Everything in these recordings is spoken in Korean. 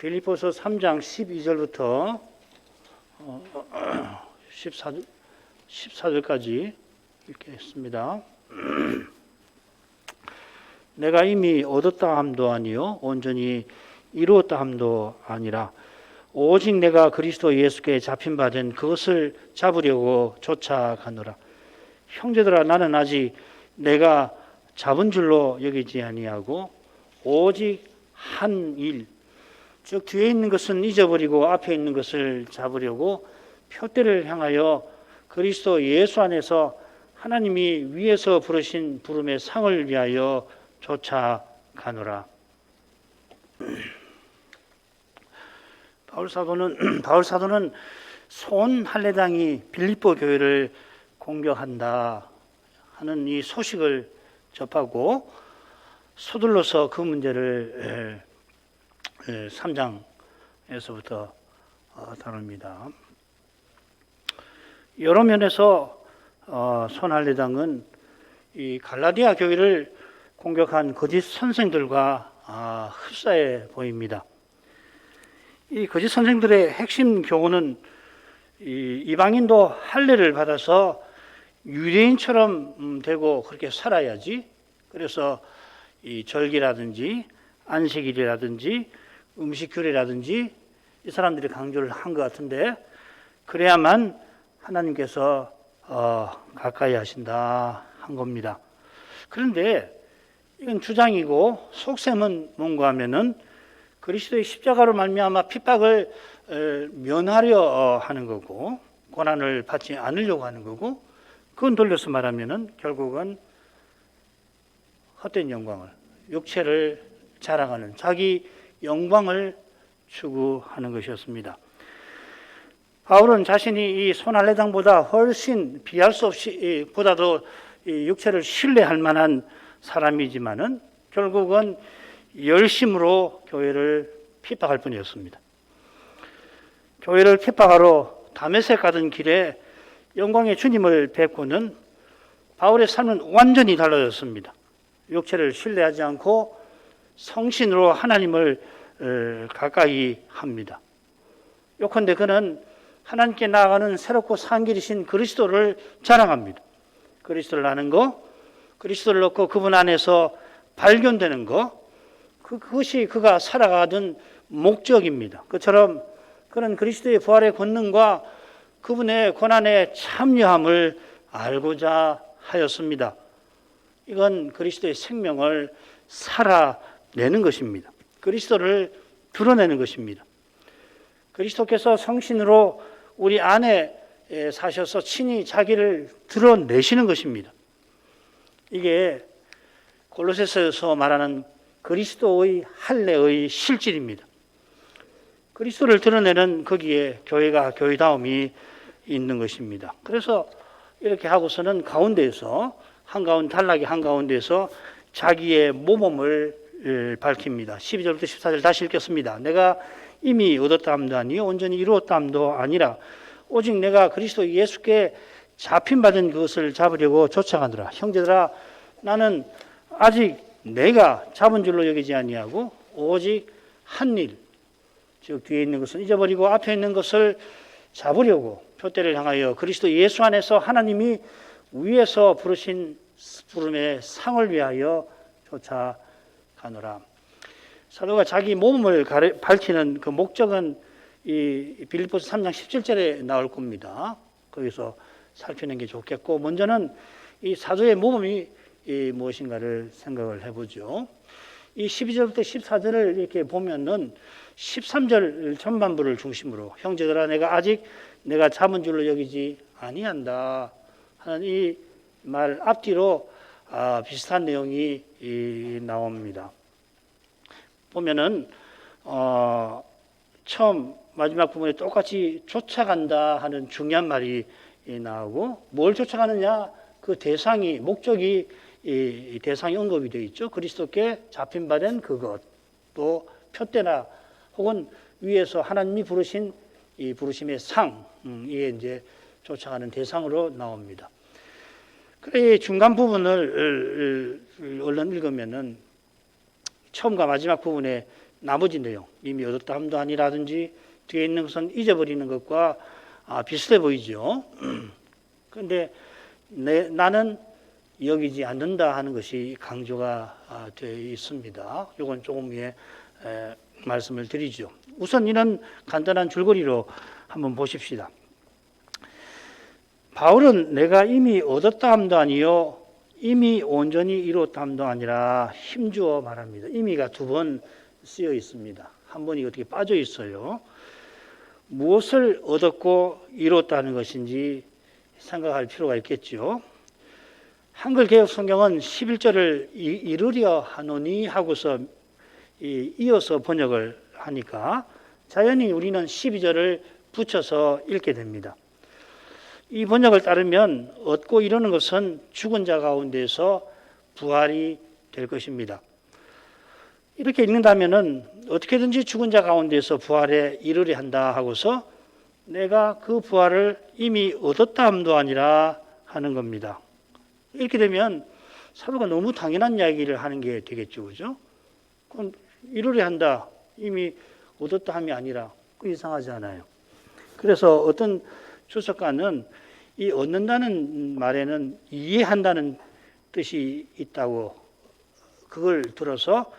빌립보서 3장 12절부터 14절까지 읽겠습니다. 내가 이미 얻었다 함도 아니요 온전히 이루었다 함도 아니라 오직 내가 그리스도 예수께 잡힌 바 된 그것을 잡으려고 쫓아가노라. 형제들아, 나는 아직 내가 잡은 줄로 여기지 아니하고 오직 한 일, 즉 뒤에 있는 것은 잊어버리고 앞에 있는 것을 잡으려고 표대를 향하여 그리스도 예수 안에서 하나님이 위에서 부르신 부름의 상을 위하여 쫓아가노라. 바울 사도는 손 할례당이 빌립보 교회를 공격한다 하는 이 소식을 접하고 서둘러서 그 문제를 3장에서부터 다룹니다. 여러 면에서 손 할례당은 이 갈라디아 교회를 공격한 거짓 선생들과 흡사해 보입니다. 이 거짓 선생들의 핵심 교훈은 이방인도 할례를 받아서 유대인처럼 되고 그렇게 살아야지. 그래서 이 절기라든지 안식일이라든지 음식 규례라든지 이 사람들이 강조를 한 것 같은데, 그래야만 하나님께서 가까이 하신다 한 겁니다. 그런데 이건 주장이고 속셈은 뭔가 하면은 그리스도의 십자가로 말미암아 핍박을 면하려 하는 거고 고난을 받지 않으려고 하는 거고, 그건 돌려서 말하면은 결국은 헛된 영광을, 육체를 자랑하는 자기 영광을 추구하는 것이었습니다. 바울은 자신이 이 손할례당보다 훨씬 비할 수 없이 보다도 이 육체를 신뢰할 만한 사람이지만은 결국은 열심으로 교회를 핍박할 뿐이었습니다. 교회를 핍박하러 다메섹 가던 길에 영광의 주님을 뵙고는 바울의 삶은 완전히 달라졌습니다. 육체를 신뢰하지 않고 성신으로 하나님을 가까이 합니다. 요컨대 그는 하나님께 나아가는 새롭고 산 길이신 그리스도를 자랑합니다. 그리스도를 아는 거, 그리스도를 넣고 그분 안에서 발견되는 거, 그것이 그가 살아가던 목적입니다. 그처럼 그는 그리스도의 부활의 권능과 그분의 고난의 참여함을 알고자 하였습니다. 이건 그리스도의 생명을 살아내는 것입니다. 그리스도를 드러내는 것입니다. 그리스도께서 성신으로 우리 안에 사셔서 친히 자기를 드러내시는 것입니다. 이게 골로새서에서 말하는 그리스도의 할례의 실질입니다. 그리스도를 드러내는 거기에 교회가 교회다움이 있는 것입니다. 그래서 이렇게 하고서는 가운데에서 단락의 한가운데에서 자기의 모범을 밝힙니다. 12절부터 14절 다시 읽겠습니다. 내가 이미 얻었다 함도 아니요 온전히 이루었다 함도 아니라 오직 내가 그리스도 예수께 잡힌 받은 그것을 잡으려고 쫓아가노라. 형제들아, 나는 아직 내가 잡은 줄로 여기지 아니하고 오직 한 일, 즉 뒤에 있는 것은 잊어버리고 앞에 있는 것을 잡으려고 표대를 향하여 그리스도 예수 안에서 하나님이 위에서 부르신 부름의 상을 위하여 쫓아가노라. 사도가 자기 몸을 밝히는 그 목적은 이 빌립보서 3장 17절에 나올 겁니다. 거기서 살피는 게 좋겠고, 먼저는 이 사도의 모범이 무엇인가를 생각을 해보죠. 이 12절부터 14절을 이렇게 보면은 13절 전반부를 중심으로 형제들아, 내가 잡은 줄로 여기지 아니한다 하는 이 말 앞뒤로 비슷한 내용이 나옵니다. 보면은 처음 마지막 부분에 똑같이 쫓아간다 하는 중요한 말이 나오고, 뭘 쫓아가느냐, 그 대상이, 목적이 이 대상이 언급이 되어 있죠. 그리스도께 잡힌 바 된 그것, 또 표대나 혹은 위에서 하나님이 부르신 이 부르심의 상, 이게 이제 쫓아가는 대상으로 나옵니다. 그래, 중간 부분을 얼른 읽으면은 처음과 마지막 부분에 나머지 내용, 이미 얻었다 함도 아니라든지 뒤에 있는 것은 잊어버리는 것과 비슷해 보이죠. 그런데 나는 여기지 않는다 하는 것이 강조가 되어 있습니다. 이건 조금 위에 말씀을 드리죠. 우선 이런 간단한 줄거리로 한번 보십시다. 바울은 내가 이미 얻었다 함도 아니요 이미 온전히 이루었다 함도 아니라 힘주어 말합니다. 이미가 두 번 쓰여 있습니다. 한 번이 어떻게 빠져 있어요. 무엇을 얻었고 이루었다는 것인지 생각할 필요가 있겠죠. 한글 개혁 성경은 11절을 이루려 하노니 하고서 이어서 번역을 하니까 자연히 우리는 12절을 붙여서 읽게 됩니다. 이 번역을 따르면 얻고 이루는 것은 죽은 자 가운데서 부활이 될 것입니다. 이렇게 읽는다면은 어떻게든지 죽은 자 가운데서 부활에 이르려 한다 하고서 내가 그 부활을 이미 얻었다 함도 아니라 하는 겁니다. 이렇게 되면 사도가 너무 당연한 이야기를 하는 게 되겠죠, 그죠? 그건 이루려 한다, 이미 얻었다 함이 아니라 그 이상하지 않아요. 그래서 어떤 주석가는 이 얻는다는 말에는 이해한다는 뜻이 있다고 그걸 들어서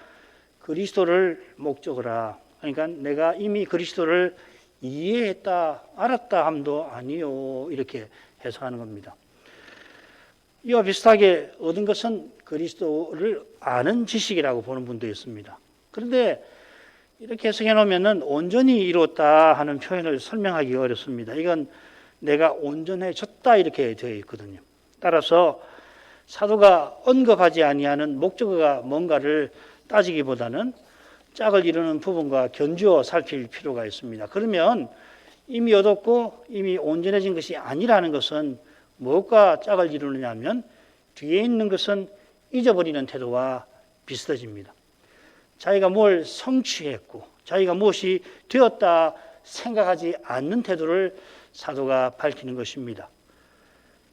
그리스도를 목적으로 그러니까 내가 이미 그리스도를 이해했다, 알았다 함도 아니요 이렇게 해석하는 겁니다. 이와 비슷하게 얻은 것은 그리스도를 아는 지식이라고 보는 분도 있습니다. 그런데 이렇게 해석해 놓으면 온전히 이루었다 하는 표현을 설명하기 어렵습니다. 이건 내가 온전해졌다 이렇게 되어 있거든요. 따라서 사도가 언급하지 아니하는 목적어가 뭔가를 따지기보다는 짝을 이루는 부분과 견주어 살필 필요가 있습니다. 그러면 이미 얻었고 이미 온전해진 것이 아니라는 것은 무엇과 짝을 이루느냐 하면 뒤에 있는 것은 잊어버리는 태도와 비슷해집니다. 자기가 뭘 성취했고 자기가 무엇이 되었다 생각하지 않는 태도를 사도가 밝히는 것입니다.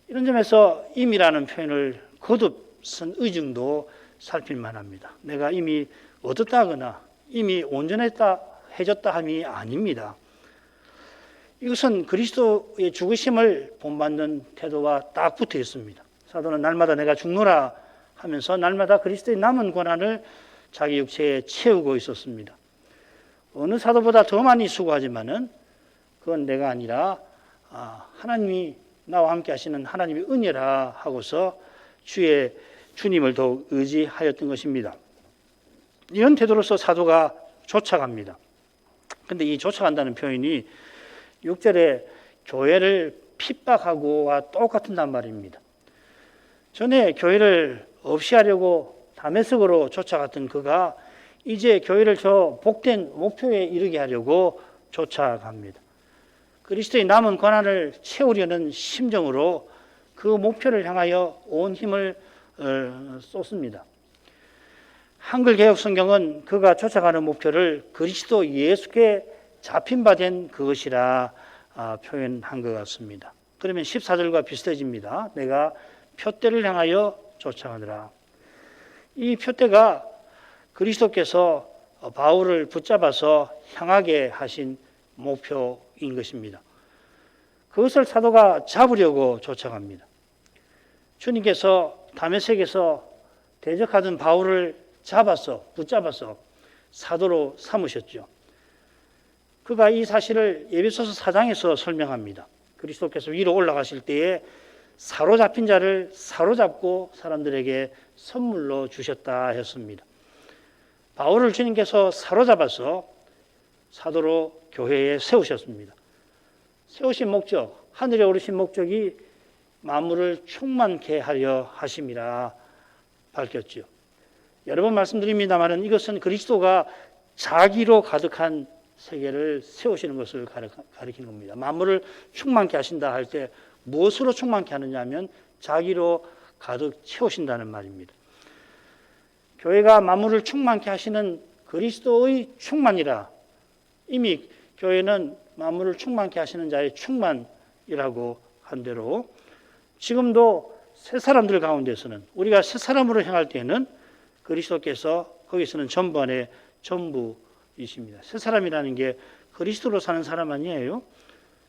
이런 점에서 임이라는 표현을 거듭 쓴 의증도 살필 만합니다. 내가 이미 얻었다거나 이미 온전했다 해졌다 함이 아닙니다. 이것은 그리스도의 죽으심을 본받는 태도와 딱 붙어 있습니다. 사도는 날마다 내가 죽노라 하면서 날마다 그리스도의 남은 고난을 자기 육체에 채우고 있었습니다. 어느 사도보다 더 많이 수고하지만은 그건 내가 아니라 하나님이 나와 함께 하시는 하나님의 은혜라 하고서 주님을 더욱 의지하였던 것입니다. 이런 태도로서 사도가 쫓아갑니다. 그런데 이 쫓아간다는 표현이 6절에 교회를 핍박하고와 똑같은단 말입니다. 전에 교회를 없이 하려고 다메섹으로 쫓아갔던 그가 이제 교회를 저 복된 목표에 이르게 하려고 쫓아갑니다. 그리스도의 남은 고난을 채우려는 심정으로 그 목표를 향하여 온 힘을 쏟습니다. 한글 개혁 성경은 그가 쫓아가는 목표를 그리스도 예수께 잡힌 바 된 그것이라 표현한 것 같습니다. 그러면 14절과 비슷해집니다. 내가 표대를 향하여 쫓아가느라. 이 표대가 그리스도께서 바울을 붙잡아서 향하게 하신 목표인 것입니다. 그것을 사도가 잡으려고 쫓아갑니다. 주님께서 다메섹에서 대적하던 바울을 붙잡아서 사도로 삼으셨죠. 그가 이 사실을 에베소서 4장에서 설명합니다. 그리스도께서 위로 올라가실 때에 사로잡힌 자를 사로잡고 사람들에게 선물로 주셨다 했습니다. 바울을 주님께서 사로잡아서 사도로 교회에 세우셨습니다. 세우신 목적, 하늘에 오르신 목적이 만물을 충만케 하려 하심이라 밝혔죠. 여러 번 말씀드립니다만 이것은 그리스도가 자기로 가득한 세계를 세우시는 것을 가리키는 겁니다. 만물을 충만케 하신다 할 때 무엇으로 충만케 하느냐 하면 자기로 가득 채우신다는 말입니다. 교회가 만물을 충만케 하시는 그리스도의 충만이라. 이미 교회는 만물을 충만케 하시는 자의 충만이라고 한 대로 지금도 새 사람들 가운데서는 우리가 새 사람으로 향할 때에는 그리스도께서 거기서는 전부 안에 전부 이십니다. 새 사람이라는 게 그리스도로 사는 사람 아니에요.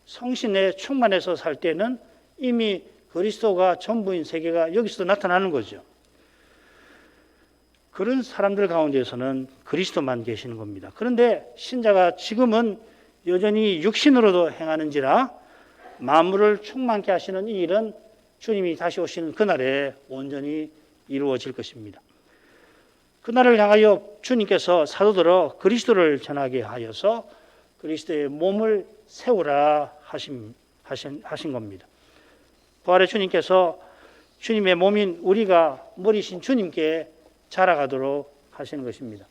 성신에 충만해서 살 때는 이미 그리스도가 전부인 세계가 여기서 나타나는 거죠. 그런 사람들 가운데서는 그리스도만 계시는 겁니다. 그런데 신자가 지금은 여전히 육신으로도 행하는지라 만물을 충만케 하시는 이 일은 주님이 다시 오시는 그날에 온전히 이루어질 것입니다. 그날을 향하여 주님께서 사도들어 그리스도를 전하게 하여서 그리스도의 몸을 세우라 하신 겁니다. 부활의 주님께서 주님의 몸인 우리가 머리신 주님께 자라가도록 하시는 것입니다.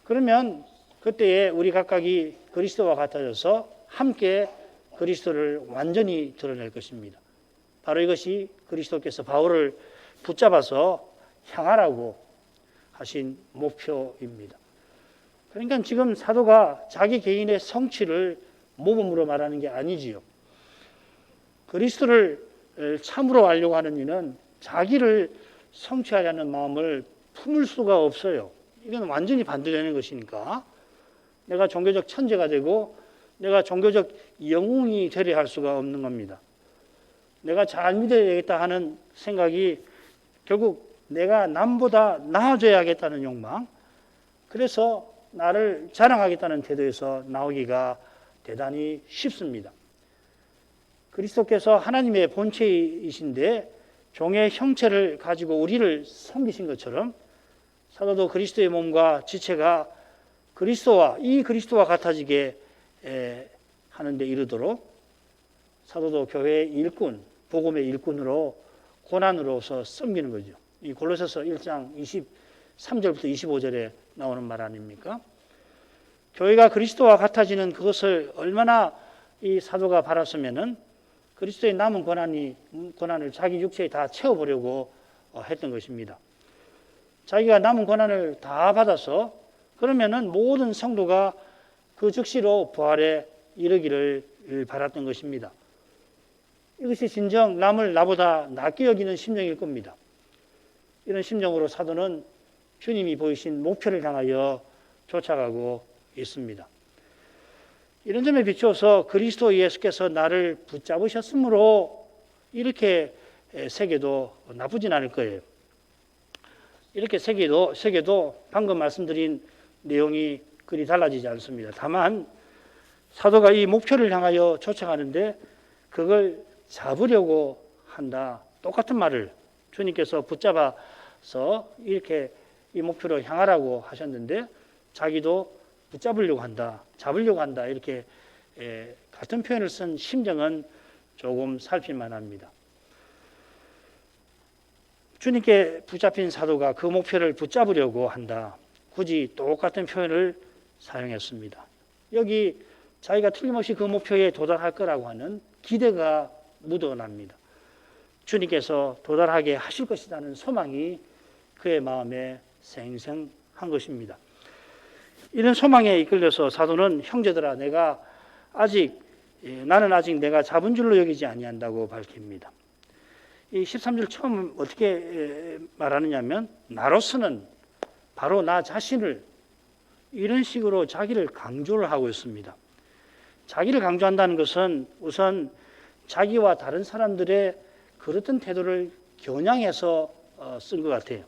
그러면 그때에 우리 각각이 그리스도와 같아져서 함께 그리스도를 완전히 드러낼 것입니다. 바로 이것이 그리스도께서 바울을 붙잡아서 향하라고 하신 목표입니다. 그러니까 지금 사도가 자기 개인의 성취를 모범으로 말하는 게 아니지요. 그리스도를 참으로 알려고 하는 이는 자기를 성취하려는 마음을 품을 수가 없어요. 이건 완전히 반대되는 것이니까 내가 종교적 천재가 되고 내가 종교적 영웅이 되려 할 수가 없는 겁니다. 내가 잘 믿어야 되겠다 하는 생각이 결국 내가 남보다 나아져야겠다는 욕망, 그래서 나를 자랑하겠다는 태도에서 나오기가 대단히 쉽습니다. 그리스도께서 하나님의 본체이신데 종의 형체를 가지고 우리를 섬기신 것처럼 사도도 그리스도의 몸과 지체가 이 그리스도와 같아지게 하는 데 이르도록 사도도 교회의 일꾼, 복음의 일꾼으로 고난으로서 섬기는 거죠. 이 골로새서 1장 23절부터 25절에 나오는 말 아닙니까? 교회가 그리스도와 같아지는 그것을 얼마나 이 사도가 바랐으면은 그리스도의 남은 고난을 자기 육체에 다 채워보려고 했던 것입니다. 자기가 남은 고난을 다 받아서 그러면은 모든 성도가 그 즉시로 부활에 이르기를 바랐던 것입니다. 이것이 진정 남을 나보다 낫게 여기는 심정일 겁니다. 이런 심정으로 사도는 주님이 보이신 목표를 향하여 쫓아가고 있습니다. 이런 점에 비추어서 그리스도 예수께서 나를 붙잡으셨으므로 이렇게 새겨도 나쁘진 않을 거예요. 이렇게 새겨도 방금 말씀드린 내용이 그리 달라지지 않습니다. 다만 사도가 이 목표를 향하여 쫓아가는데 그걸 잡으려고 한다. 똑같은 말을 주님께서 붙잡아서 이렇게 이 목표로 향하라고 하셨는데 자기도 붙잡으려고 한다, 잡으려고 한다, 이렇게 같은 표현을 쓴 심정은 조금 살필만 합니다. 주님께 붙잡힌 사도가 그 목표를 붙잡으려고 한다. 굳이 똑같은 표현을 사용했습니다. 여기 자기가 틀림없이 그 목표에 도달할 거라고 하는 기대가 묻어납니다. 주님께서 도달하게 하실 것이라는 소망이 그의 마음에 생생한 것입니다. 이런 소망에 이끌려서 사도는 형제들아 나는 아직 내가 잡은 줄로 여기지 아니한다고 밝힙니다. 이 13절 처음 어떻게 말하느냐면 나로서는 바로 나 자신을 이런 식으로 자기를 강조를 하고 있습니다. 자기를 강조한다는 것은 우선 자기와 다른 사람들의 그렇던 태도를 겨냥해서 쓴 것 같아요.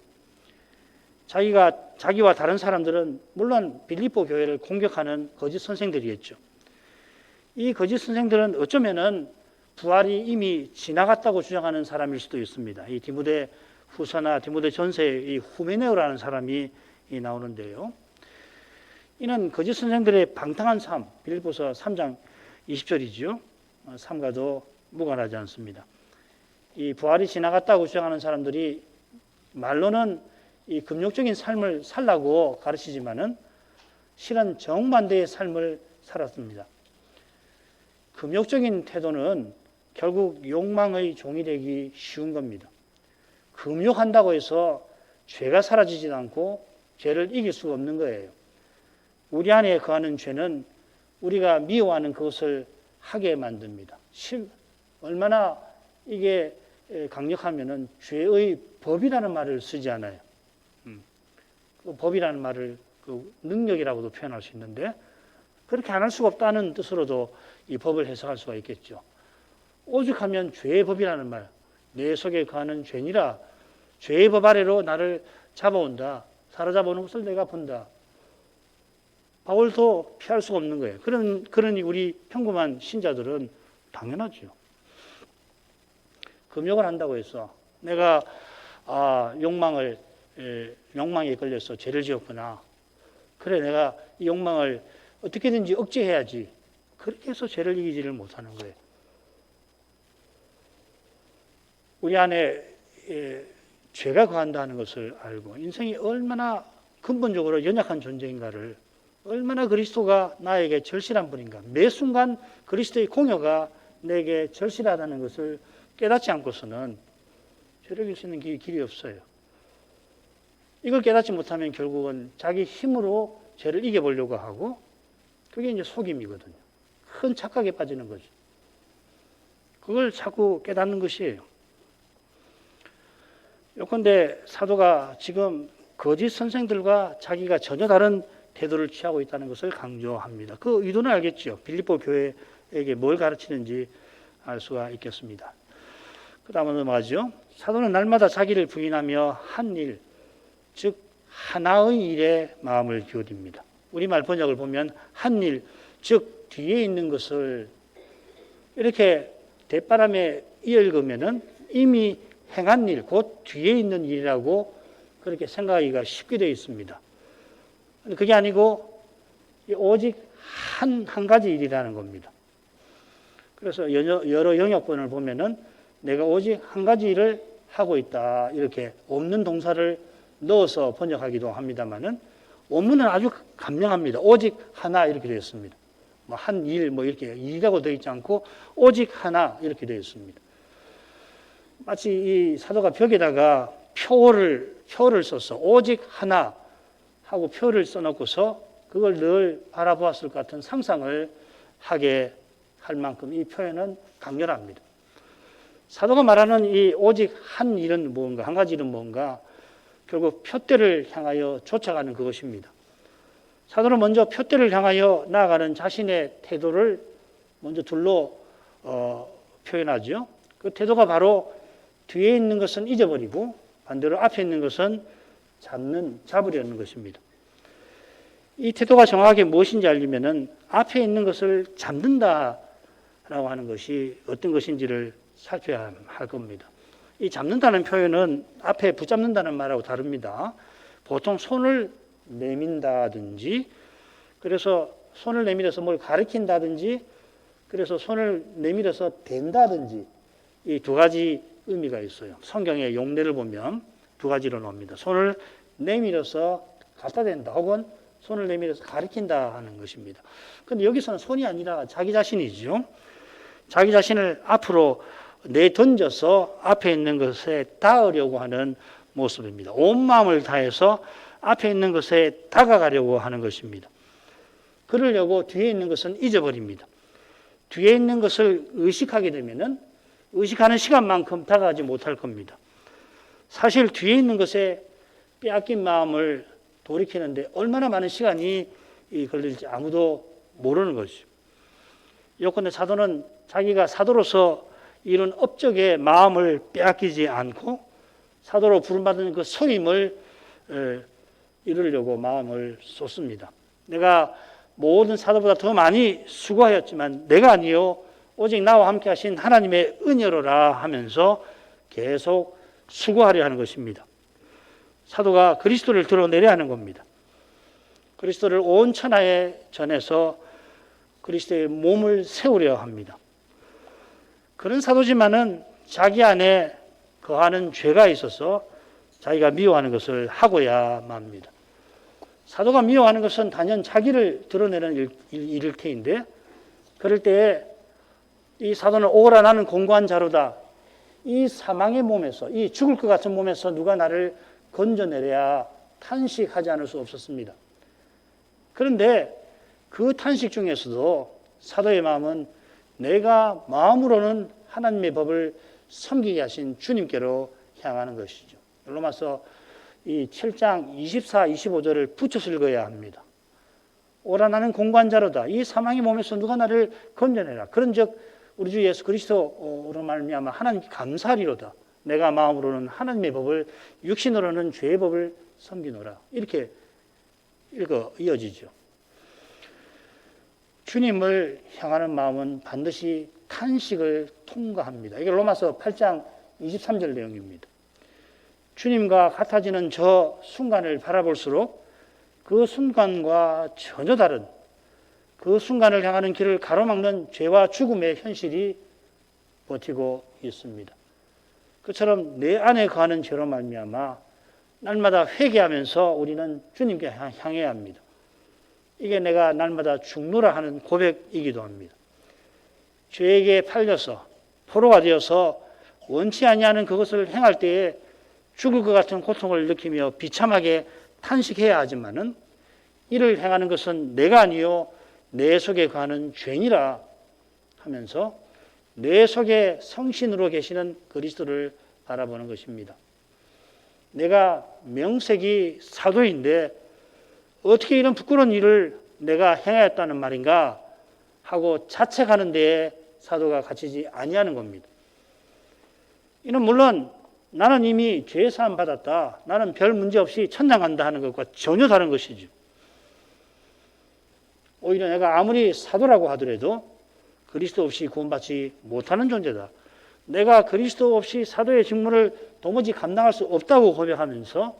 자기와 다른 사람들은 물론 빌립보 교회를 공격하는 거짓 선생들이겠죠. 이 거짓 선생들은 어쩌면은 부활이 이미 지나갔다고 주장하는 사람일 수도 있습니다. 이 디모데 후서나 디모데 전서에 이 후메네오라는 사람이 나오는데요. 이는 거짓 선생들의 방탕한 삶, 빌립보서 3장 20절이죠. 삶과도 무관하지 않습니다. 이 부활이 지나갔다고 주장하는 사람들이 말로는 이 금욕적인 삶을 살라고 가르치지만은 실은 정반대의 삶을 살았습니다. 금욕적인 태도는 결국 욕망의 종이 되기 쉬운 겁니다. 금욕한다고 해서 죄가 사라지지 않고 죄를 이길 수가 없는 거예요. 우리 안에 거하는 죄는 우리가 미워하는 그것을 하게 만듭니다. 얼마나 이게 강력하면은 죄의 법이라는 말을 쓰지 않아요. 그 법이라는 말을 그 능력이라고도 표현할 수 있는데 그렇게 안 할 수가 없다는 뜻으로도 이 법을 해석할 수가 있겠죠. 오죽하면 죄의 법이라는 말, 내 속에 거하는 죄니라 죄의 법 아래로 나를 잡아온다. 사로잡아오는 것을 내가 본다. 바울도 피할 수가 없는 거예요. 그러니 우리 평범한 신자들은 당연하죠. 금욕을 한다고 해서 내가 욕망에 걸려서 죄를 지었구나. 그래 내가 이 욕망을 어떻게든지 억제해야지. 그렇게 해서 죄를 이기지를 못하는 거예요. 우리 안에 죄가 거한다는 것을 알고 인생이 얼마나 근본적으로 연약한 존재인가를 얼마나 그리스도가 나에게 절실한 분인가 매 순간 그리스도의 공여가 내게 절실하다는 것을 깨닫지 않고서는 죄를 이길 수 있는 길이 없어요. 이걸 깨닫지 못하면 결국은 자기 힘으로 죄를 이겨보려고 하고 그게 이제 속임이거든요. 큰 착각에 빠지는 거죠. 그걸 자꾸 깨닫는 것이에요. 요컨대 사도가 지금 거짓 선생들과 자기가 전혀 다른 태도를 취하고 있다는 것을 강조합니다. 그 의도는 알겠죠. 빌립보 교회에게 뭘 가르치는지 알 수가 있겠습니다. 그 다음은 넘어가죠. 사도는 날마다 자기를 부인하며 한 일, 즉 하나의 일에 마음을 기울입니다. 우리말 번역을 보면 한 일, 즉 뒤에 있는 것을 이렇게 대바람에 이어읽으면은 이미 행한 일, 곧 뒤에 있는 일이라고 그렇게 생각하기가 쉽게 되어 있습니다. 그게 아니고 오직 한 가지 일이라는 겁니다. 그래서 여러 영역본을 보면은 내가 오직 한 가지 일을 하고 있다. 이렇게 없는 동사를 넣어서 번역하기도 합니다만은 원문은 아주 간명합니다. 오직 하나 이렇게 되어 있습니다. 뭐 한 일, 뭐 이렇게 일이라고 되어 있지 않고 오직 하나 이렇게 되어 있습니다. 마치 이 사도가 벽에다가 표를 써서 오직 하나 하고 표를 써놓고서 그걸 늘 바라보았을 것 같은 상상을 하게 할 만큼 이 표현은 강렬합니다. 사도가 말하는 이 오직 한 일은 뭔가, 한 가지 일은 뭔가, 결국 표대를 향하여 쫓아가는 그것입니다. 사도는 먼저 표대를 향하여 나아가는 자신의 태도를 먼저 둘로 표현하죠. 그 태도가 바로 뒤에 있는 것은 잊어버리고 반대로 앞에 있는 것은 잡으려는 것입니다. 이 태도가 정확하게 무엇인지 알려면은 앞에 있는 것을 잡는다라고 하는 것이 어떤 것인지를 살펴야 할 겁니다. 이 잡는다는 표현은 앞에 붙잡는다는 말하고 다릅니다. 보통 손을 내민다든지, 그래서 손을 내밀어서 뭘 가리킨다든지, 그래서 손을 내밀어서 댄다든지, 이 두 가지 의미가 있어요. 성경의 용례를 보면 두 가지로 나옵니다. 손을 내밀어서 갖다 댄다, 혹은 손을 내밀어서 가리킨다 하는 것입니다. 그런데 여기서는 손이 아니라 자기 자신이죠. 자기 자신을 앞으로 내던져서 앞에 있는 것에 닿으려고 하는 모습입니다. 온 마음을 다해서 앞에 있는 것에 다가가려고 하는 것입니다. 그러려고 뒤에 있는 것은 잊어버립니다. 뒤에 있는 것을 의식하게 되면은 의식하는 시간만큼 다가가지 못할 겁니다. 사실 뒤에 있는 것에 빼앗긴 마음을 돌이키는데 얼마나 많은 시간이 걸릴지 아무도 모르는 것이죠. 요컨대 사도는 자기가 사도로서 이런 업적의 마음을 빼앗기지 않고 사도로 부름받은 그 소임을 이루려고 마음을 쏟습니다. 내가 모든 사도보다 더 많이 수고하였지만 내가 아니요 오직 나와 함께 하신 하나님의 은혜로라 하면서 계속 수고하려 하는 것입니다. 사도가 그리스도를 드러내려 하는 겁니다. 그리스도를 온 천하에 전해서 그리스도의 몸을 세우려 합니다. 그런 사도지만은 자기 안에 거하는 죄가 있어서 자기가 미워하는 것을 하고야 맙니다. 사도가 미워하는 것은 단연 자기를 드러내는 일일 테인데, 그럴 때에 이 사도는 오라 나는 공고한 자로다. 이 사망의 몸에서, 이 죽을 것 같은 몸에서 누가 나를 건져내려야 탄식하지 않을 수 없었습니다. 그런데 그 탄식 중에서도 사도의 마음은 내가 마음으로는 하나님의 법을 섬기게 하신 주님께로 향하는 것이죠. 로마서 이 7장 24, 25절을 붙여서 읽어야 합니다. 오라 나는 공관자로다. 이 사망의 몸에서 누가 나를 건져내라. 그런즉 우리 주 예수 그리스도로 말미암아 하나님 감사하리로다. 내가 마음으로는 하나님의 법을 육신으로는 죄의 법을 섬기노라. 이렇게 이어지죠. 주님을 향하는 마음은 반드시 탄식을 통과합니다. 이게 로마서 8장 23절 내용입니다. 주님과 같아지는 저 순간을 바라볼수록 그 순간과 전혀 다른 그 순간을 향하는 길을 가로막는 죄와 죽음의 현실이 버티고 있습니다. 그처럼 내 안에 거하는 죄로 말미암아 날마다 회개하면서 우리는 주님께 향해야 합니다. 이게 내가 날마다 죽노라 하는 고백이기도 합니다. 죄에게 팔려서 포로가 되어서 원치 아니하는 그것을 행할 때에 죽을 것 같은 고통을 느끼며 비참하게 탄식해야 하지만은 이를 행하는 것은 내가 아니요 내 속에 거하는 죄니라 하면서 내 속에 성신으로 계시는 그리스도를 바라보는 것입니다. 내가 명색이 사도인데 어떻게 이런 부끄러운 일을 내가 행하였다는 말인가 하고 자책하는 데에 사도가 갇히지 아니하는 겁니다. 이는 물론 나는 이미 죄 사함 받았다. 나는 별 문제 없이 천당 간다 하는 것과 전혀 다른 것이죠. 오히려 내가 아무리 사도라고 하더라도 그리스도 없이 구원받지 못하는 존재다. 내가 그리스도 없이 사도의 직무를 도무지 감당할 수 없다고 고백하면서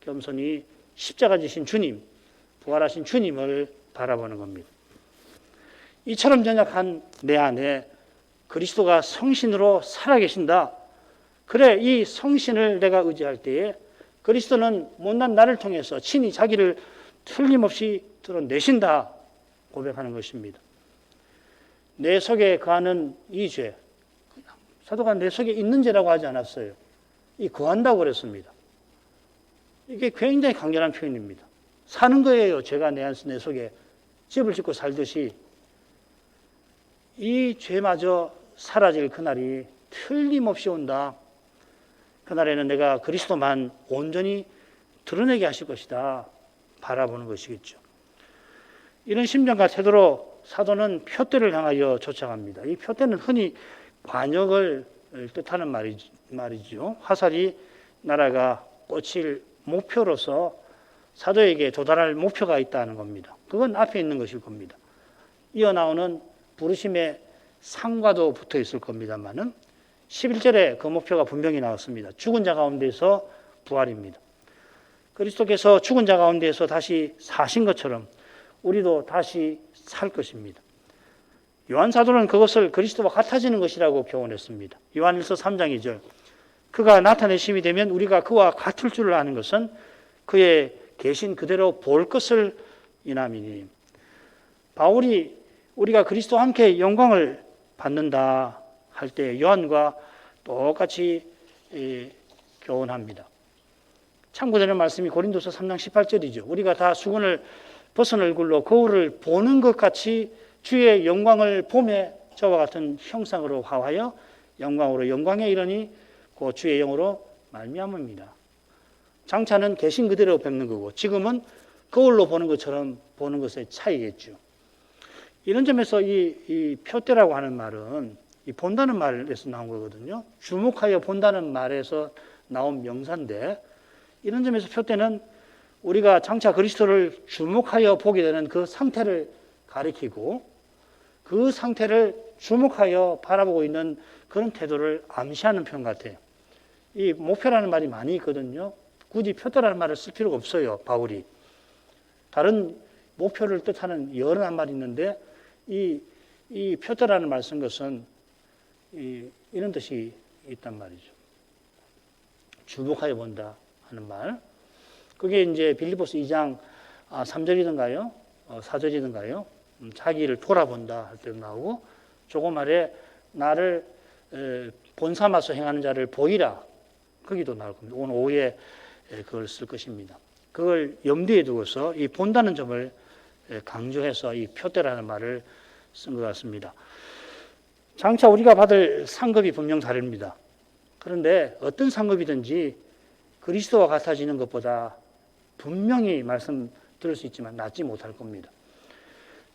겸손히 십자가 지신 주님, 부활하신 주님을 바라보는 겁니다. 이처럼 전역한 내 안에 그리스도가 성신으로 살아계신다. 그래, 이 성신을 내가 의지할 때에 그리스도는 못난 나를 통해서 친히 자기를 틀림없이 드러내신다 고백하는 것입니다. 내 속에 거하는 이 죄, 사도가 내 속에 있는 죄라고 하지 않았어요. 이 거한다고 그랬습니다. 이게 굉장히 강렬한 표현입니다. 사는 거예요. 죄가 내 속에 집을 짓고 살듯이 이 죄마저 사라질 그날이 틀림없이 온다. 그날에는 내가 그리스도만 온전히 드러내게 하실 것이다. 바라보는 것이겠죠. 이런 심정과 태도로 사도는 표대를 향하여 쫓아갑니다. 이 표대는 흔히 관역을 뜻하는 말이죠. 화살이 날아가 꽂힐 목표로서 사도에게 도달할 목표가 있다는 겁니다. 그건 앞에 있는 것일 겁니다. 이어 나오는 부르심의 상과도 붙어 있을 겁니다만은 11절에 그 목표가 분명히 나왔습니다. 죽은 자 가운데서 부활입니다. 그리스도께서 죽은 자 가운데서 다시 사신 것처럼 우리도 다시 살 것입니다. 요한 사도는 그것을 그리스도와 같아지는 것이라고 교훈했습니다. 요한일서 3장 2절. 그가 나타내심이 되면 우리가 그와 같을 줄을 아는 것은 그의 계신 그대로 볼 것을 인함이니. 바울이 우리가 그리스도와 함께 영광을 받는다 할 때 요한과 똑같이 교훈합니다. 참고되는 말씀이 고린도서 3장 18절이죠. 우리가 다 수건을 벗은 얼굴로 거울을 보는 것 같이 주의 영광을 보매 저와 같은 형상으로 화하여 영광으로 영광에 이르니 그 주의 영으로 말미암습니다. 장차는 계신 그대로 뵙는 거고 지금은 거울로 보는 것처럼 보는 것의 차이겠죠. 이런 점에서 이 표대라고 하는 말은 이 본다는 말에서 나온 거거든요. 주목하여 본다는 말에서 나온 명사인데 이런 점에서 표대는 우리가 장차 그리스도를 주목하여 보게 되는 그 상태를 가리키고 그 상태를 주목하여 바라보고 있는 그런 태도를 암시하는 표현 같아요. 이 목표라는 말이 많이 있거든요. 굳이 표대라는 말을 쓸 필요가 없어요. 바울이. 다른 목표를 뜻하는 여러 말이 있는데 이 표대라는 말 쓴 것은 이런 뜻이 있단 말이죠. 주목하여 본다 하는 말. 그게 이제 빌립보서 2장 3절이든가요? 4절이든가요? 자기를 돌아본다 할 때도 나오고 조금 아래 나를 본삼아서 행하는 자를 보이라. 거기도 나올 겁니다. 오늘 오후에 그걸 쓸 것입니다. 그걸 염두에 두고서 이 본다는 점을 강조해서 이 표대라는 말을 쓴 것 같습니다. 장차 우리가 받을 상급이 분명 다릅니다. 그런데 어떤 상급이든지 그리스도와 같아지는 것보다 분명히 말씀드릴 수 있지만 낫지 못할 겁니다.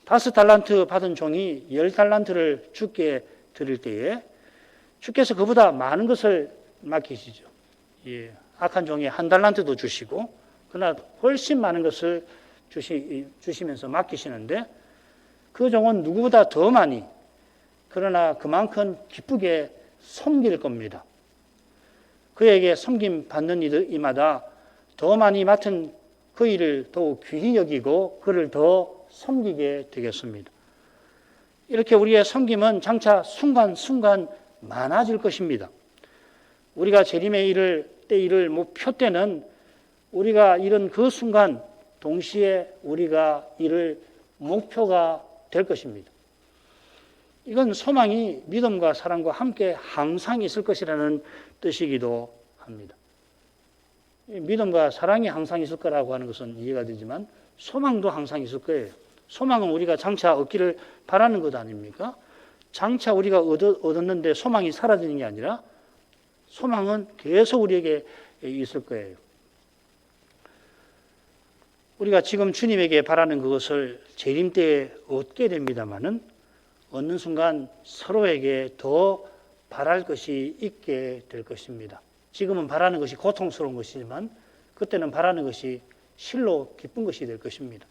5달란트 받은 종이 10달란트를 주께 드릴 때에 주께서 그보다 많은 것을 맡기시죠. 예, 악한 종이 1달란트도 주시고 그러나 훨씬 많은 것을 주시면서 맡기시는데 그 종은 누구보다 더 많이 그러나 그만큼 기쁘게 섬길 겁니다. 그에게 섬김 받는 이마다 더 많이 맡은 그 일을 더욱 귀히 여기고 그를 더 섬기게 되겠습니다. 이렇게 우리의 섬김은 장차 순간순간 많아질 것입니다. 우리가 재림의 일을 목표 때는 우리가 이런 그 순간 동시에 우리가 이를 목표가 될 것입니다. 이건 소망이 믿음과 사랑과 함께 항상 있을 것이라는 뜻이기도 합니다. 믿음과 사랑이 항상 있을 거라고 하는 것은 이해가 되지만 소망도 항상 있을 거예요. 소망은 우리가 장차 얻기를 바라는 것 아닙니까? 장차 우리가 얻었는데 소망이 사라지는 게 아니라 소망은 계속 우리에게 있을 거예요. 우리가 지금 주님에게 바라는 그것을 재림 때에 얻게 됩니다마는 얻는 순간 서로에게 더 바랄 것이 있게 될 것입니다. 지금은 바라는 것이 고통스러운 것이지만 그때는 바라는 것이 실로 기쁜 것이 될 것입니다.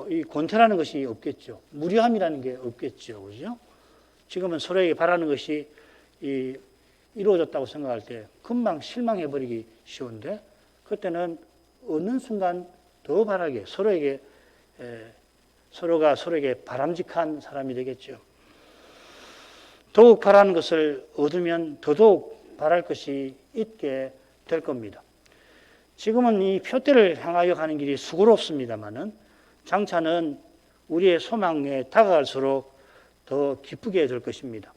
이 권태라는 것이 없겠죠. 무료함이라는 게 없겠죠. 그죠? 지금은 서로에게 바라는 것이 이루어졌다고 생각할 때 금방 실망해버리기 쉬운데 그때는 얻는 순간 더 바라게 서로가 서로에게 바람직한 사람이 되겠죠. 더욱 바라는 것을 얻으면 더더욱 바랄 것이 있게 될 겁니다. 지금은 이 표대를 향하여 가는 길이 수고롭습니다마는 장차는 우리의 소망에 다가갈수록 더 기쁘게 될 것입니다.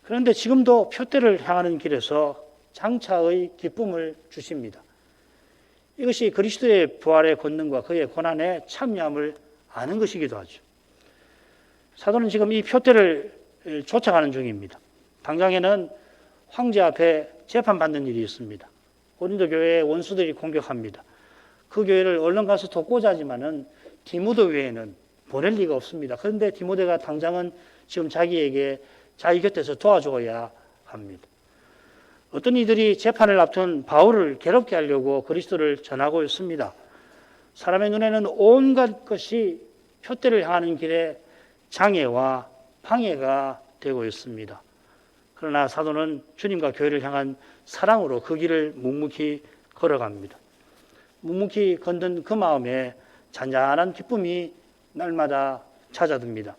그런데 지금도 표대를 향하는 길에서 장차의 기쁨을 주십니다. 이것이 그리스도의 부활의 권능과 그의 고난에 참여함을 아는 것이기도 하죠. 사도는 지금 이 표대를 쫓아가는 중입니다. 당장에는 황제 앞에 재판받는 일이 있습니다. 고린도 교회의 원수들이 공격합니다. 그 교회를 얼른 가서 돕고자 하지만은 디모데 외에는 보낼 리가 없습니다. 그런데 디모데가 당장은 지금 자기 곁에서 도와줘야 합니다. 어떤 이들이 재판을 앞둔 바울을 괴롭게 하려고 그리스도를 전하고 있습니다. 사람의 눈에는 온갖 것이 표대를 향하는 길에 장애와 방해가 되고 있습니다. 그러나 사도는 주님과 교회를 향한 사랑으로 그 길을 묵묵히 걸어갑니다. 묵묵히 걷는 그 마음에 잔잔한 기쁨이 날마다 찾아듭니다.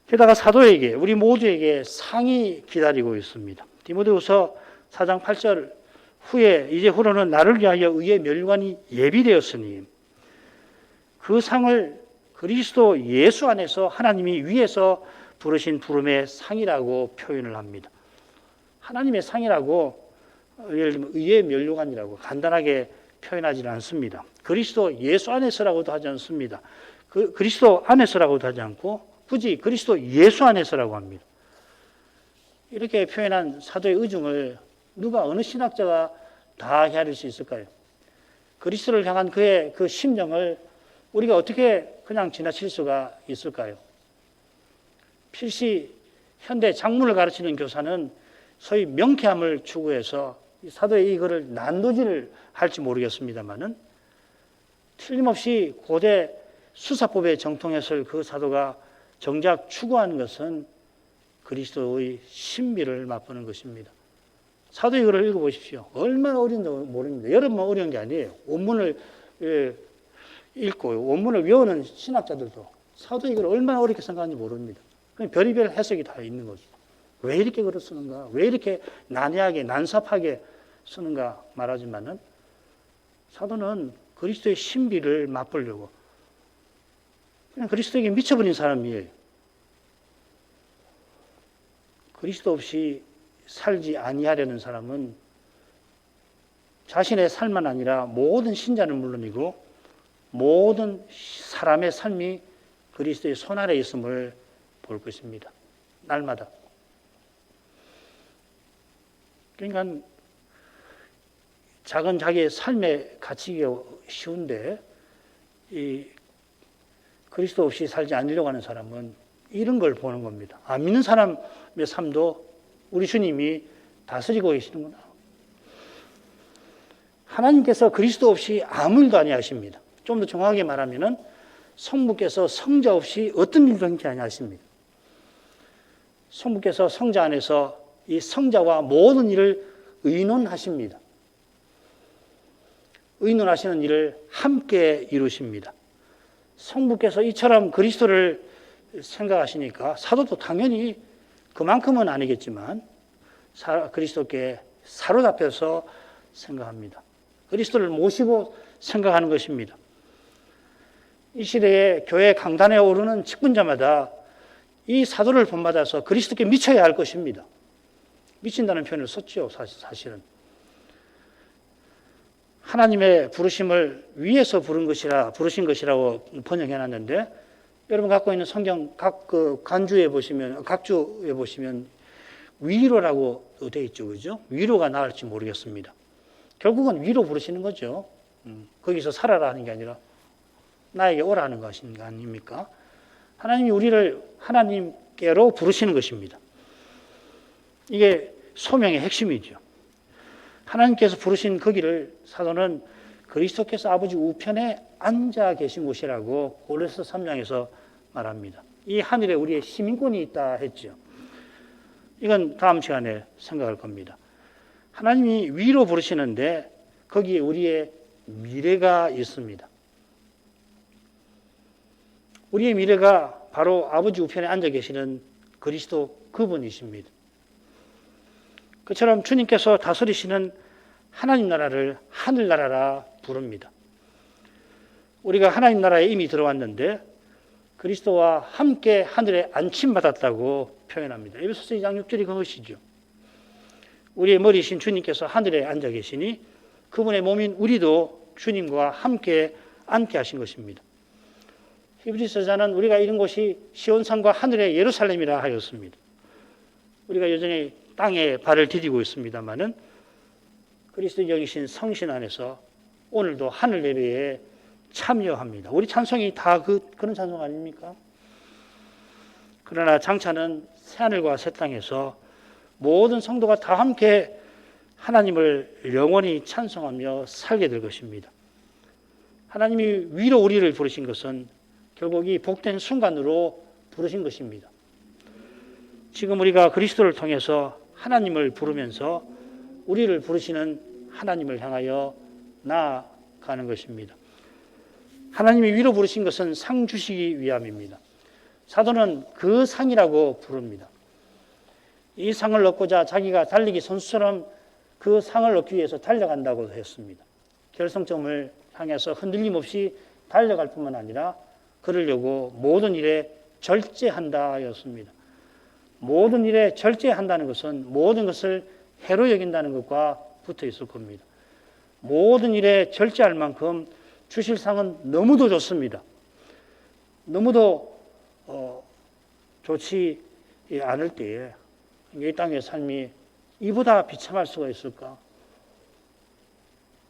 게다가 사도에게 우리 모두에게 상이 기다리고 있습니다. 디모데후서 4장 8절 이제후로는 나를 위하여 의의 멸관이 예비되었으니 그 상을 그리스도 예수 안에서 하나님이 위에서 부르신 부름의 상이라고 표현을 합니다. 하나님의 상이라고 예를 들면 의의 면류관이라고 간단하게 표현하지는 않습니다. 그리스도 예수 안에서라고도 하지 않습니다. 그리스도 안에서라고도 하지 않고 굳이 그리스도 예수 안에서라고 합니다. 이렇게 표현한 사도의 의중을 어느 신학자가 다 헤아릴 수 있을까요? 그리스도를 향한 그의 그 심정을 우리가 어떻게 그냥 지나칠 수가 있을까요? 필시 현대 작문을 가르치는 교사는 소위 명쾌함을 추구해서 사도의 이거를 난도질을 할지 모르겠습니다만은 틀림없이 고대 수사법의 정통했을 그 사도가 정작 추구하는 것은 그리스도의 신비를 맛보는 것입니다. 사도의 글을 읽어보십시오. 얼마나 어려운지 모릅니다. 여러분만 어려운 게 아니에요. 원문을 읽고 원문을 외우는 신학자들도 사도의 글을 얼마나 어렵게 생각하는지 모릅니다. 그냥 별의별 해석이 다 있는 거죠. 왜 이렇게 글을 쓰는가? 왜 이렇게 난해하게 난삽하게 쓰는가 말하지만은 사도는 그리스도의 신비를 맛보려고 그냥 그리스도에게 미쳐버린 사람이에요. 그리스도 없이 살지 아니하려는 사람은 자신의 삶만 아니라 모든 신자는 물론이고 모든 사람의 삶이 그리스도의 손 아래 있음을 볼 것입니다. 날마다. 그러니까 작은 자기의 삶에 갇히기가 쉬운데 이 그리스도 없이 살지 않으려고 하는 사람은 이런 걸 보는 겁니다. 안 믿는 사람의 삶도 우리 주님이 다스리고 계시는구나. 하나님께서 그리스도 없이 아무 일도 아니하십니다. 좀 더 정확하게 말하면은 성부께서 성자 없이 어떤 일도 행치 아니하십니다. 성부께서 성자 안에서 이 성자와 모든 일을 의논하십니다. 의논하시는 일을 함께 이루십니다. 성부께서 이처럼 그리스도를 생각하시니까 사도도 당연히 그만큼은 아니겠지만 그리스도께 사로잡혀서 생각합니다. 그리스도를 모시고 생각하는 것입니다. 이 시대에 교회 강단에 오르는 직분자마다 이 사도를 본받아서 그리스도께 미쳐야 할 것입니다. 미친다는 표현을 썼죠, 사실은. 하나님의 부르심을 위에서 부르신 것이라고 번역해 놨는데, 여러분 갖고 있는 성경 각 간주에 보시면, 각주에 보시면 위로라고 되어 있죠, 그죠? 위로가 나을지 모르겠습니다. 결국은 위로 부르시는 거죠. 거기서 살아라 하는 게 아니라 나에게 오라 하는 것이 아닙니까? 하나님이 우리를 하나님께로 부르시는 것입니다. 이게 소명의 핵심이죠. 하나님께서 부르신 그 길을 사도는 그리스도께서 아버지 우편에 앉아 계신 곳이라고 고린도서 3장에서 말합니다. 이 하늘에 우리의 시민권이 있다 했죠. 이건 다음 시간에 생각할 겁니다. 하나님이 위로 부르시는데 거기에 우리의 미래가 있습니다. 우리의 미래가 바로 아버지 우편에 앉아 계시는 그리스도 그분이십니다. 그처럼 주님께서 다스리시는 하나님 나라를 하늘나라라 부릅니다. 우리가 하나님 나라에 이미 들어왔는데 그리스도와 함께 하늘에 안침받았다고 표현합니다. 에베소서 2장 6절이 그것이죠. 우리의 머리이신 주님께서 하늘에 앉아 계시니 그분의 몸인 우리도 주님과 함께 앉게 하신 것입니다. 히브리서자는 우리가 이런 곳이 시온산과 하늘의 예루살렘이라 하였습니다. 우리가 여전히 땅에 발을 디디고 있습니다마는 그리스도 여기신 성신 안에서 오늘도 하늘 예배에 참여합니다. 우리 찬송이 다 그런 찬송 아닙니까? 그러나 장차는 새하늘과 새 땅에서 모든 성도가 다 함께 하나님을 영원히 찬송하며 살게 될 것입니다. 하나님이 위로 우리를 부르신 것은 결국 이 복된 순간으로 부르신 것입니다. 지금 우리가 그리스도를 통해서 하나님을 부르면서 우리를 부르시는 하나님을 향하여 나아가는 것입니다. 하나님이 위로 부르신 것은 상 주시기 위함입니다. 사도는 그 상이라고 부릅니다. 이 상을 얻고자 자기가 달리기 선수처럼 그 상을 얻기 위해서 달려간다고 했습니다. 결승점을 향해서 흔들림 없이 달려갈 뿐만 아니라 그러려고 모든 일에 절제한다였습니다. 모든 일에 절제한다는 것은 모든 것을 해로 여긴다는 것과 붙어 있을 겁니다. 모든 일에 절제할 만큼 주실 상은 너무도 좋습니다. 너무도 좋지 않을 때에 이 땅의 삶이 이보다 비참할 수가 있을까?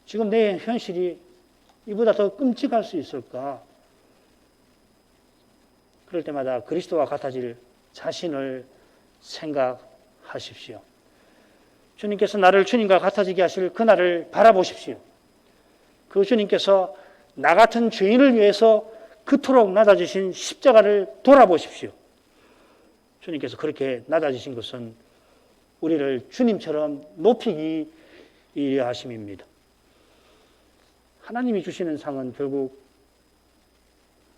지금 내 현실이 이보다 더 끔찍할 수 있을까? 그럴 때마다 그리스도와 같아질 자신을 생각하십시오. 주님께서 나를 주님과 같아지게 하실 그날을 바라보십시오. 그 주님께서 나 같은 죄인을 위해서 그토록 낮아지신 십자가를 돌아보십시오. 주님께서 그렇게 낮아지신 것은 우리를 주님처럼 높이기 위해 하심입니다. 하나님이 주시는 상은 결국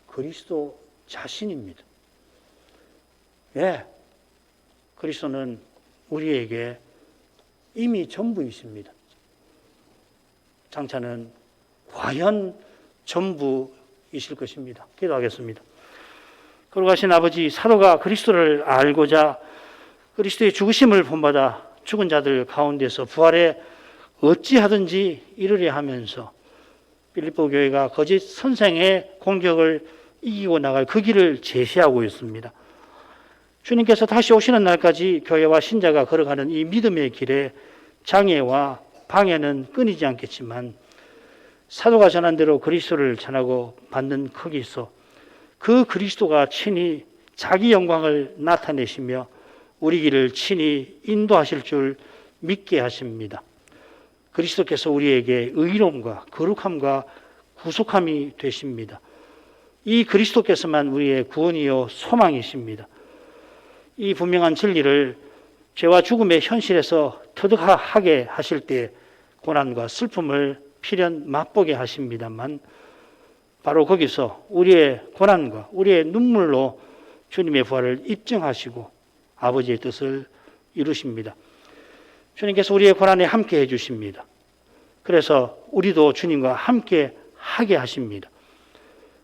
그리스도 자신입니다. 예, 그리스도는 우리에게 이미 전부이십니다. 장차는 과연 전부이실 것입니다. 기도하겠습니다. 걸어가신 아버지, 사도가 그리스도를 알고자 그리스도의 죽으심을 본받아 죽은 자들 가운데서 부활에 어찌하든지 이르려 하면서 빌립보 교회가 거짓 선생의 공격을 이기고 나갈 그 길을 제시하고 있습니다. 주님께서 다시 오시는 날까지 교회와 신자가 걸어가는 이 믿음의 길에 장애와 방해는 끊이지 않겠지만 사도가 전한 대로 그리스도를 전하고 받는 거기서 그 그리스도가 친히 자기 영광을 나타내시며 우리 길을 친히 인도하실 줄 믿게 하십니다. 그리스도께서 우리에게 의로움과 거룩함과 구속함이 되십니다. 이 그리스도께서만 우리의 구원이요 소망이십니다. 이 분명한 진리를 죄와 죽음의 현실에서 터득하게 하실 때 고난과 슬픔을 필연 맛보게 하십니다만 바로 거기서 우리의 고난과 우리의 눈물로 주님의 부활을 입증하시고 아버지의 뜻을 이루십니다. 주님께서 우리의 고난에 함께 해주십니다. 그래서 우리도 주님과 함께 하게 하십니다.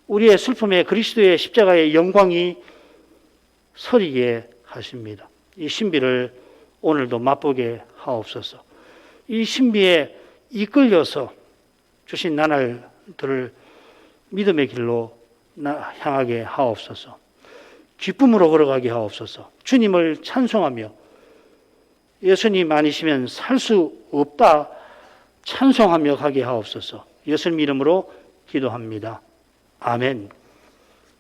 우리의 슬픔에 그리스도의 십자가의 영광이 서리게 하십니다. 이 신비를 오늘도 맛보게 하옵소서. 이 신비에 이끌려서 주신 나날들을 믿음의 길로 향하게 하옵소서. 기쁨으로 걸어가게 하옵소서. 주님을 찬송하며 예수님 아니시면 살 수 없다 찬송하며 가게 하옵소서. 예수님 이름으로 기도합니다. 아멘.